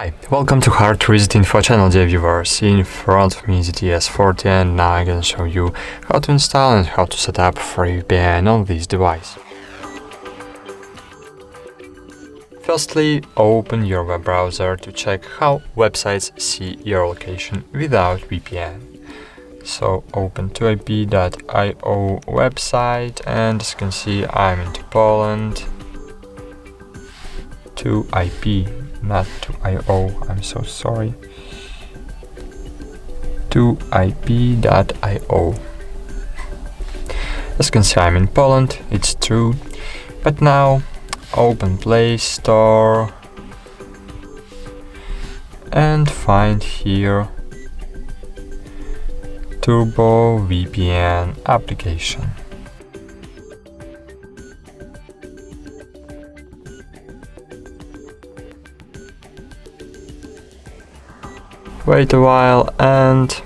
Hi, welcome to HardReset.Info channel, dear viewers. In front of me is ZTE V40 and now I'm gonna show you how to install and how to set up free VPN on this device. Firstly, open your web browser to check how websites see your location without VPN. So open 2ip.io website, and as you can see I'm into Poland. 2ip, not 2io, I'm so sorry. 2ip.io. As you can see I'm in Poland, it's true. But now open Play Store and find here TurboVPN application. Wait a while and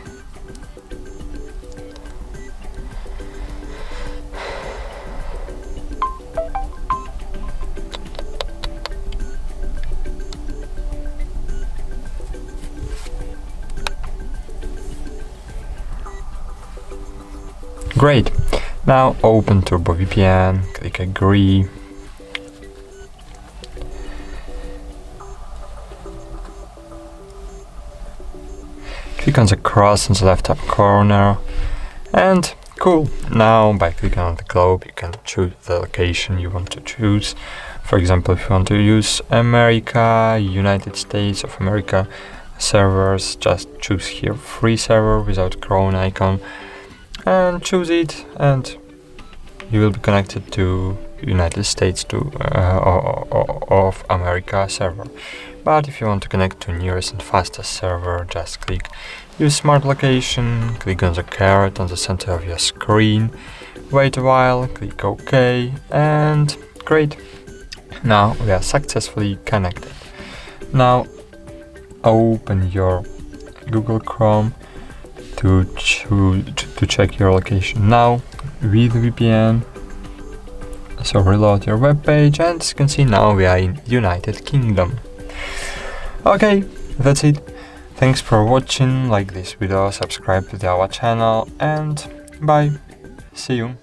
great. Now open TurboVPN, click agree. Click on the cross in the left top corner and cool. Now by clicking on the globe you can choose the location you want to choose. For example, if you want to use America, United States of America servers, just choose here free server without Chrome icon and choose it, and you will be connected to United States of America server. But if you want to connect to nearest and fastest server, just click use smart location, click on the caret on the center of your screen, wait a while, click OK, and great. Now we are successfully connected. Now open your Google Chrome to check your location now with VPN. So reload your web page, and as you can see now we are in United Kingdom. Okay, that's it. Thanks for watching. Like this video, subscribe to our channel, and bye. See you.